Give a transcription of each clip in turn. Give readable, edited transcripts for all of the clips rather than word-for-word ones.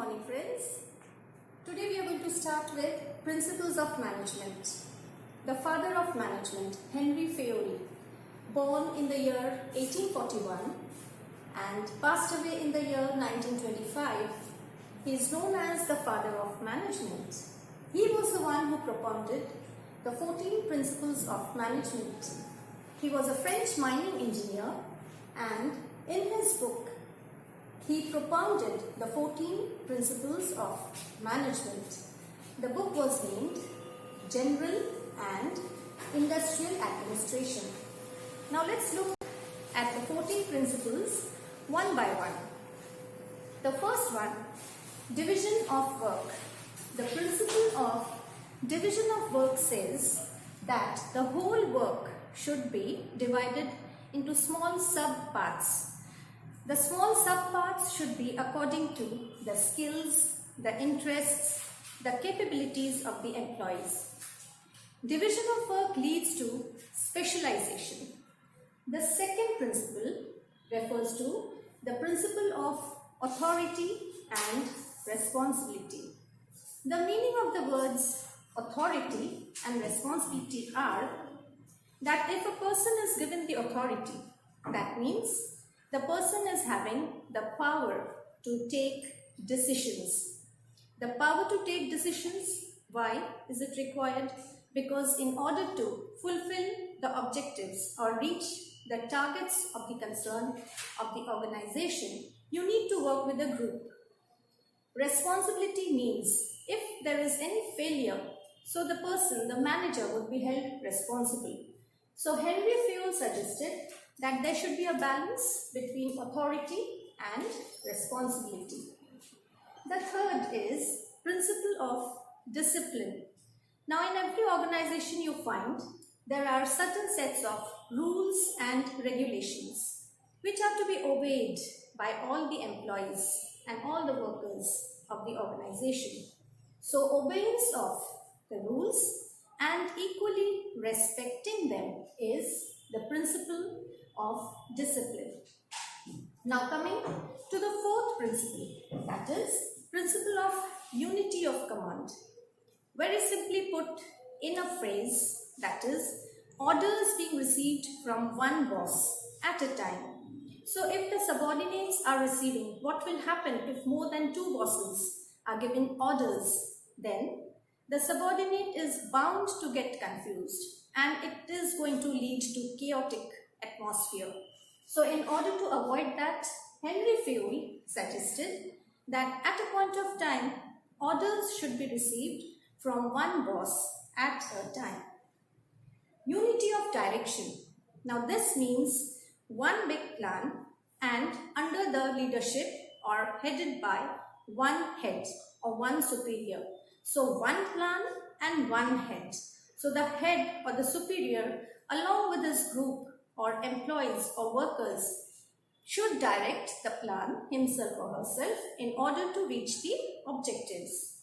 morning friends. Today we are going to start with Principles of Management. The father of management, Henry Fayoli, born in the year 1841 and passed away in the year 1925. He is known as the father of management. He was the one who propounded the 14 principles of management. He was a French mining engineer, and in his book he propounded the 14 principles of management. The book was named General and Industrial Administration. Now let's look at the 14 principles one by one. The first one, division of work. The principle of division of work says that the whole work should be divided into small sub-parts. The small sub-parts should be according to the skills, the interests, the capabilities of the employees. Division of work leads to specialization. The second principle refers to the principle of authority and responsibility. The meaning of the words authority and responsibility are that if a person is given the authority, that means the person is having the power to take decisions. The power to take decisions, why is it required? Because in order to fulfill the objectives or reach the targets of the concern of the organization, you need to work with a group. Responsibility means if there is any failure, so the person, the manager, would be held responsible. So Henry Fayol suggested that there should be a balance between authority and responsibility. The third is principle of discipline. Now in every organization you find there are certain sets of rules and regulations which are to be obeyed by all the employees and all the workers of the organization. So obedience of the rules and equally respecting them is the principle of discipline. Now coming to the fourth principle, that is principle of unity of command. Very simply put in a phrase, that is orders being received from one boss at a time. So if the subordinates are receiving, what will happen if more than two bosses are giving orders? Then the subordinate is bound to get confused and it is going to lead to chaotic atmosphere. So in order to avoid that, Henry Fayol suggested that at a point of time, orders should be received from one boss at a time. Unity of direction. Now this means one big plan and under the leadership or headed by one head or one superior. So one plan and one head. So the head or the superior along with his group or employees or workers should direct the plan himself or herself in order to reach the objectives.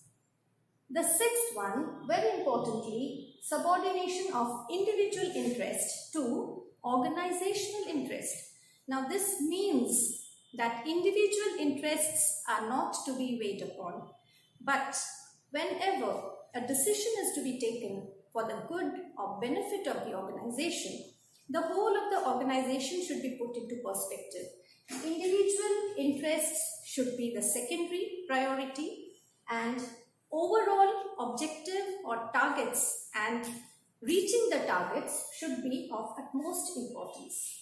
The sixth one, very importantly, subordination of individual interest to organizational interest. Now this means that individual interests are not to be weighed upon, but whenever a decision is to be taken for the good or benefit of the organization, the whole of the organization should be put into perspective. Individual interests should be the secondary priority and overall objective or targets and reaching the targets should be of utmost importance.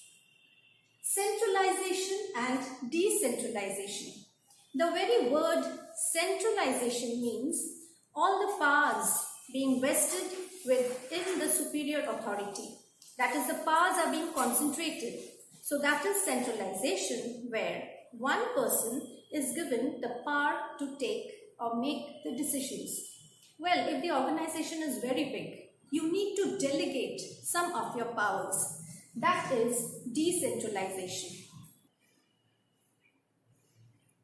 Centralization and decentralization. The very word centralization means all the powers being vested within the superior authority. That is, the powers are being concentrated. So that is centralization, where one person is given the power to take or make the decisions. Well, if the organization is very big, you need to delegate some of your powers. That is decentralization.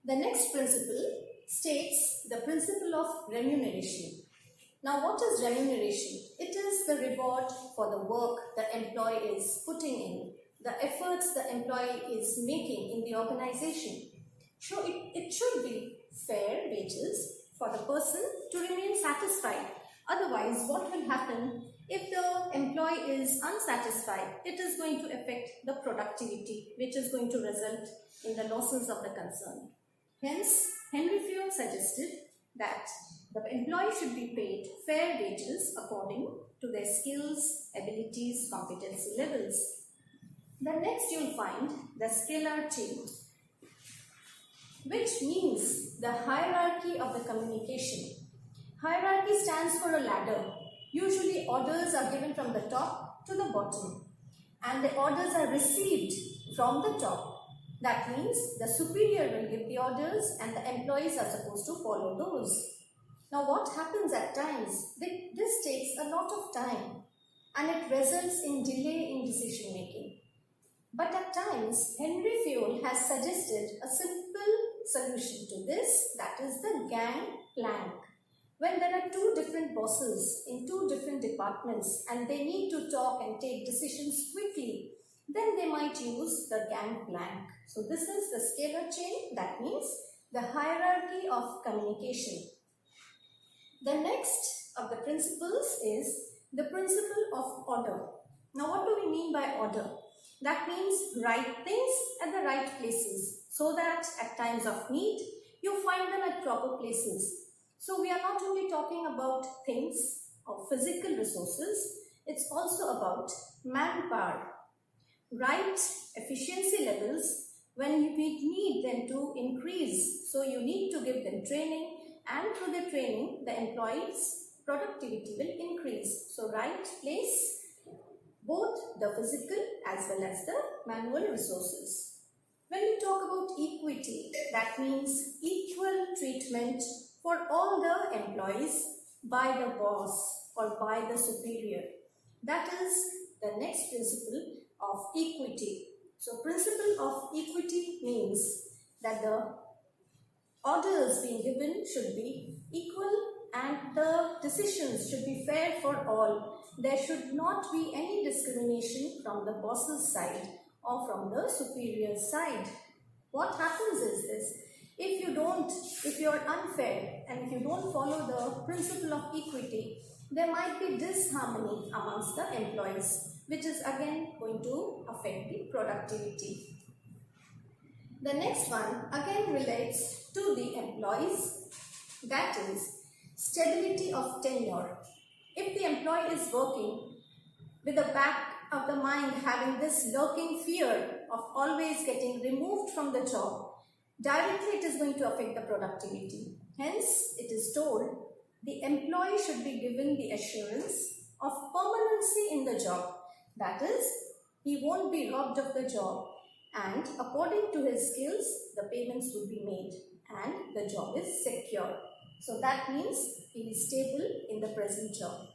The next principle states the principle of remuneration. Now what is remuneration? It is the reward for the work the employee is putting in, the efforts the employee is making in the organization. So it should be fair wages for the person to remain satisfied. Otherwise, what will happen if the employee is unsatisfied? It is going to affect the productivity, which is going to result in the losses of the concern. Hence, Henry Fayol suggested that the employee should be paid fair wages according to their skills, abilities, competency levels. The next you will find the scalar chain, which means the hierarchy of the communication. Hierarchy stands for a ladder. Usually orders are given from the top to the bottom, and the orders are received from the top. That means the superior will give the orders and the employees are supposed to follow those. Now what happens at times? This takes a lot of time and it results in delay in decision making. But at times, Henry Fayol has suggested a simple solution to this, that is the gang plank. When there are two different bosses in two different departments and they need to talk and take decisions quickly, then they might use the gang plank. So this is the scalar chain, that means the hierarchy of communication. The next of the principles is the principle of order. Now what do we mean by order? That means right things at the right places, so that at times of need, you find them at proper places. So we are not only talking about things or physical resources, it's also about manpower. Right efficiency levels when we need them to increase. So you need to give them training, and through the training, the employees' productivity will increase. So right place, both the physical as well as the manual resources. When we talk about equity, that means equal treatment for all the employees by the boss or by the superior. That is the next principle of equity. So principle of equity means that the orders being given should be equal and the decisions should be fair for all. There should not be any discrimination from the boss's side or from the superior side. What happens is this: if you are unfair and if you don't follow the principle of equity, there might be disharmony amongst the employees, which is again going to affect the productivity. The next one again relates to the employees, that is stability of tenure. If the employee is working with the back of the mind having this lurking fear of always getting removed from the job, directly it is going to affect the productivity. Hence, it is told the employee should be given the assurance of permanency in the job. That is, he won't be robbed of the job, and according to his skills, the payments will be made and the job is secure. So that means he is stable in the present job.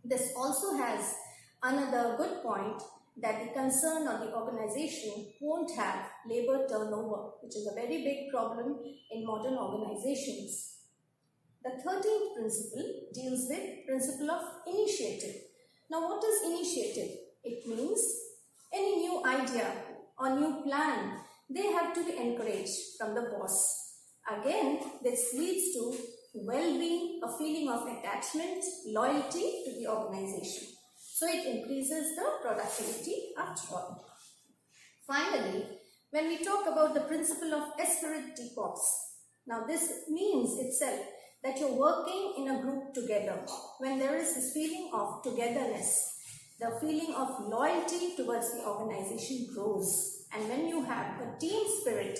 This also has another good point, that the concern or the organization won't have labor turnover, which is a very big problem in modern organizations. The 13th principle deals with principle of initiative. Now what is initiative? It means any new idea or new plan, they have to be encouraged from the boss. Again, this leads to well-being, a feeling of attachment, loyalty to the organization. So it increases the productivity after all. Finally, when we talk about the principle of esprit de corps, now this means itself that you're working in a group together. When there is this feeling of togetherness, the feeling of loyalty towards the organization grows. And when you have a team spirit,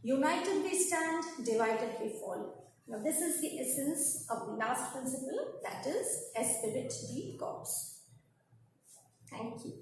united we stand, divided we fall. Now this is the essence of the last principle, that is esprit de corps. Thank you.